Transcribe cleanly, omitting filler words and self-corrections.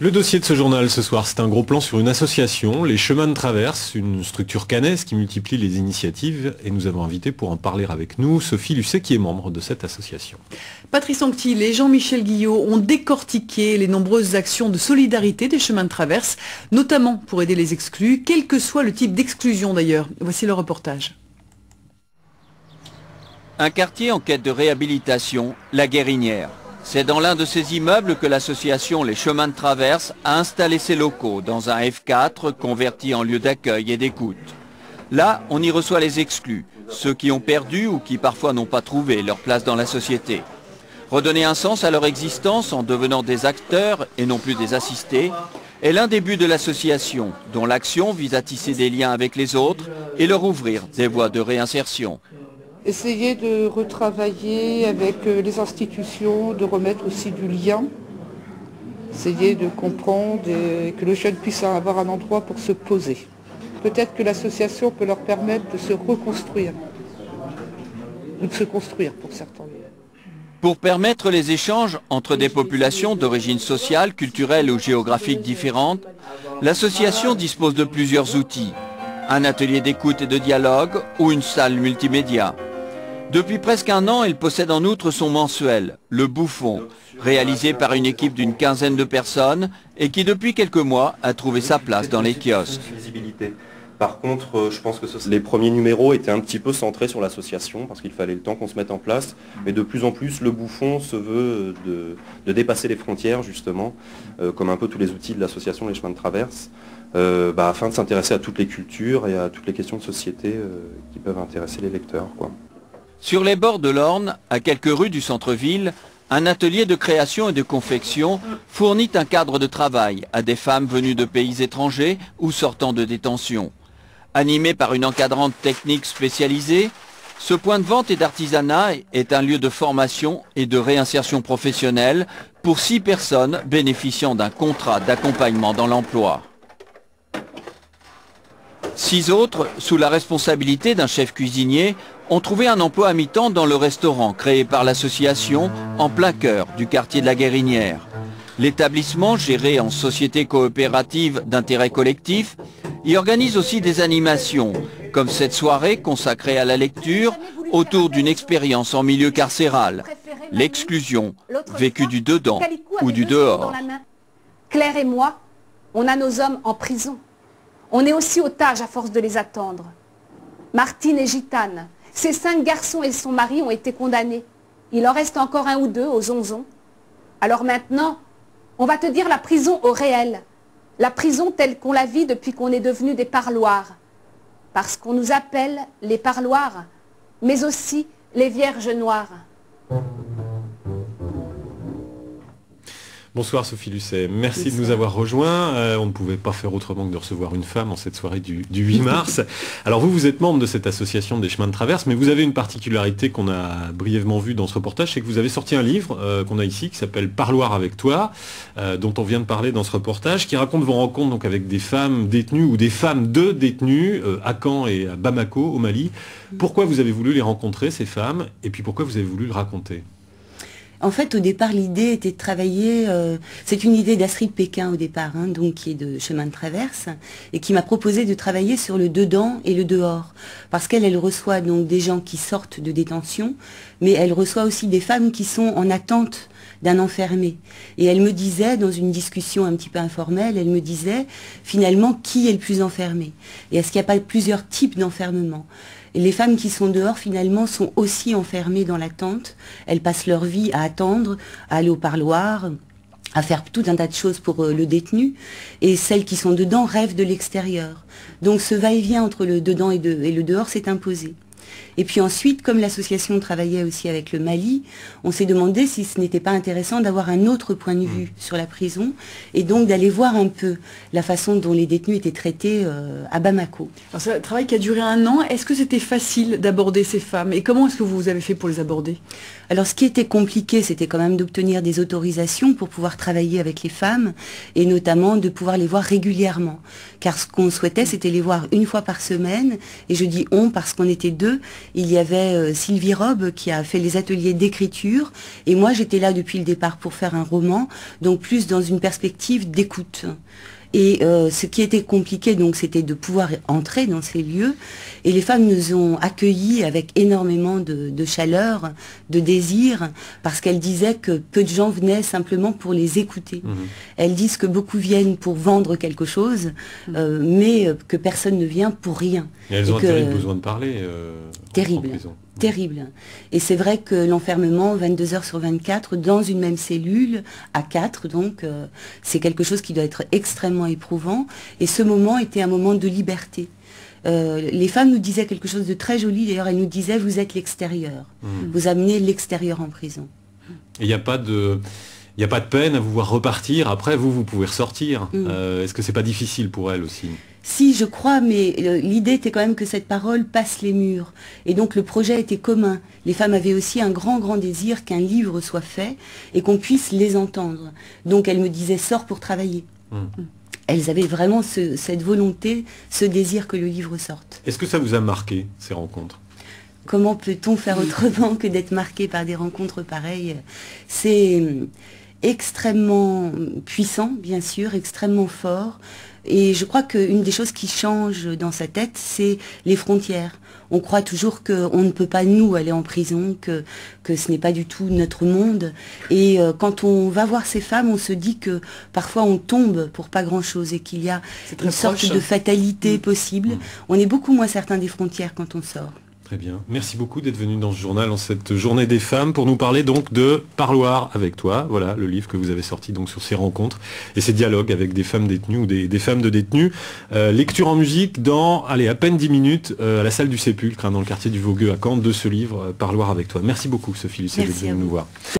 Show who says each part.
Speaker 1: Le dossier de ce journal ce soir, c'est un gros plan sur une association, les Chemins de Traverse, une structure caennaise qui multiplie les initiatives. Et nous avons invité pour en parler avec nous Sophie Lucet, qui est membre de cette association.
Speaker 2: Patrice Anctil et Jean-Michel Guillot ont décortiqué les nombreuses actions de solidarité des Chemins de Traverse, notamment pour aider les exclus, quel que soit le type d'exclusion d'ailleurs. Voici le reportage.
Speaker 3: Un quartier en quête de réhabilitation, la Guérinière. C'est dans l'un de ces immeubles que l'association Les Chemins de Traverse a installé ses locaux dans un F4 converti en lieu d'accueil et d'écoute. Là, on y reçoit les exclus, ceux qui ont perdu ou qui parfois n'ont pas trouvé leur place dans la société. Redonner un sens à leur existence en devenant des acteurs et non plus des assistés est l'un des buts de l'association, dont l'action vise à tisser des liens avec les autres et leur ouvrir des voies de réinsertion.
Speaker 4: Essayer de retravailler avec les institutions, de remettre aussi du lien. Essayer de comprendre et que le jeune puisse avoir un endroit pour se poser. Peut-être que l'association peut leur permettre de se reconstruire. Ou de se construire pour certains.
Speaker 3: Pour permettre les échanges entre des populations d'origine sociale, culturelle ou géographique différentes, l'association dispose de plusieurs outils. Un atelier d'écoute et de dialogue ou une salle multimédia. Depuis presque un an, elle possède en outre son mensuel, Le Bouffon, réalisé par une équipe d'une quinzaine de personnes et qui depuis quelques mois a trouvé sa place dans les kiosques.
Speaker 5: Par contre, je pense que les premiers numéros étaient un petit peu centrés sur l'association parce qu'il fallait le temps qu'on se mette en place. Mais de plus en plus, Le Bouffon se veut de dépasser les frontières justement, comme un peu tous les outils de l'association Les Chemins de Traverse, afin de s'intéresser à toutes les cultures et à toutes les questions de société qui peuvent intéresser les lecteurs, quoi.
Speaker 3: Sur les bords de l'Orne, à quelques rues du centre-ville, un atelier de création et de confection fournit un cadre de travail à des femmes venues de pays étrangers ou sortant de détention. Animé par une encadrante technique spécialisée, ce point de vente et d'artisanat est un lieu de formation et de réinsertion professionnelle pour 6 personnes bénéficiant d'un contrat d'accompagnement dans l'emploi. 6 autres, sous la responsabilité d'un chef cuisinier, ont trouvé un emploi à mi-temps dans le restaurant créé par l'association en plein cœur du quartier de la Guérinière. L'établissement, géré en société coopérative d'intérêt collectif, y organise aussi des animations, comme cette soirée consacrée à la lecture autour d'une expérience en milieu carcéral, l'exclusion, vécue du dedans ou du dehors.
Speaker 6: Claire et moi, on a nos hommes en prison. On est aussi otages à force de les attendre. Martine est gitane. Ses 5 garçons et son mari ont été condamnés. Il en reste encore 1 ou 2 aux onzons. Alors maintenant, on va te dire la prison au réel. La prison telle qu'on la vit depuis qu'on est devenu des parloirs. Parce qu'on nous appelle les parloirs, mais aussi les vierges noires.
Speaker 1: Bonsoir Sophie Lucet, merci de nous avoir rejoints. On ne pouvait pas faire autrement que de recevoir une femme en cette soirée du 8 mars. Alors vous êtes membre de cette association des Chemins de Traverse, mais vous avez une particularité qu'on a brièvement vue dans ce reportage, c'est que vous avez sorti un livre qu'on a ici, qui s'appelle Parloir avec toi, dont on vient de parler dans ce reportage, qui raconte vos rencontres donc, avec des femmes détenues ou des femmes de détenus à Caen et à Bamako, au Mali. Pourquoi vous avez voulu les rencontrer, ces femmes, et puis pourquoi vous avez voulu le raconter ?
Speaker 7: En fait, au départ, l'idée était de travailler, c'est une idée d'Astrid Pékin au départ, donc qui est de Chemin de Traverse, et qui m'a proposé de travailler sur le dedans et le dehors. Parce qu'elle reçoit donc des gens qui sortent de détention, mais elle reçoit aussi des femmes qui sont en attente d'un enfermé. Et elle me disait, dans une discussion un petit peu informelle, elle me disait, finalement, qui est le plus enfermé? Et est-ce qu'il n'y a pas plusieurs types d'enfermement? Et les femmes qui sont dehors, finalement, sont aussi enfermées dans l'attente. Elles passent leur vie à attendre, à aller au parloir, à faire tout un tas de choses pour le détenu. Et celles qui sont dedans rêvent de l'extérieur. Donc ce va-et-vient entre le dedans et le dehors s'est imposé. Et puis ensuite, comme l'association travaillait aussi avec le Mali, on s'est demandé si ce n'était pas intéressant d'avoir un autre point de vue sur la prison et donc d'aller voir un peu la façon dont les détenus étaient traités à Bamako.
Speaker 2: Alors c'est un travail qui a duré 1 an. Est-ce que c'était facile d'aborder ces femmes et comment est-ce que vous avez fait pour les aborder?
Speaker 7: Alors ce qui était compliqué, c'était quand même d'obtenir des autorisations pour pouvoir travailler avec les femmes et notamment de pouvoir les voir régulièrement. Car ce qu'on souhaitait, c'était les voir 1 fois par semaine. Et je dis on parce qu'on était 2 il y avait Sylvie Robe qui a fait les ateliers d'écriture, et moi j'étais là depuis le départ pour faire un roman, donc plus dans une perspective d'écoute. Et ce qui était compliqué, donc, c'était de pouvoir entrer dans ces lieux. Et les femmes nous ont accueillis avec énormément de chaleur, de désir, parce qu'elles disaient que peu de gens venaient simplement pour les écouter. Elles disent que beaucoup viennent pour vendre quelque chose, mais que personne ne vient pour rien.
Speaker 1: Et elles ont un terrible besoin de parler.
Speaker 7: Terrible. Terrible. Et c'est vrai que l'enfermement, 22 heures sur 24, dans une même cellule, à 4, donc, c'est quelque chose qui doit être extrêmement éprouvant. Et ce moment était un moment de liberté. Les femmes nous disaient quelque chose de très joli, d'ailleurs, elles nous disaient, vous êtes l'extérieur. Vous amenez l'extérieur en prison.
Speaker 1: Et il n'y a pas de... Il n'y a pas de peine à vous voir repartir. Après, vous pouvez ressortir. Est-ce que c'est pas difficile pour elle aussi?
Speaker 7: Si, je crois, mais l'idée était quand même que cette parole passe les murs. Et donc le projet était commun. Les femmes avaient aussi un grand désir qu'un livre soit fait et qu'on puisse les entendre. Donc elles me disaient, sors pour travailler. Elles avaient vraiment cette volonté, ce désir que le livre sorte.
Speaker 1: Est-ce que ça vous a marqué, ces rencontres?
Speaker 7: Comment peut-on faire autrement que d'être marqué par des rencontres pareilles? C'est extrêmement puissant, bien sûr, extrêmement fort. Et je crois qu'une des choses qui change dans sa tête, c'est les frontières. On croit toujours qu'on ne peut pas, nous, aller en prison, que ce n'est pas du tout notre monde. Et quand on va voir ces femmes, on se dit que parfois on tombe pour pas grand-chose et qu'il y a une sorte de fatalité possible. On est beaucoup moins certain des frontières quand on sort.
Speaker 1: Très bien. Merci beaucoup d'être venu dans ce journal, en cette journée des femmes, pour nous parler donc de Parloir avec toi. Voilà, le livre que vous avez sorti donc sur ces rencontres et ces dialogues avec des femmes détenues ou des femmes de détenus. Lecture en musique dans, allez, à peine 10 minutes, à la salle du Sépulcre, dans le quartier du Vogueux à Caen, de ce livre, Parloir avec toi. Merci beaucoup, Sophie Lucet, d'être venue nous voir.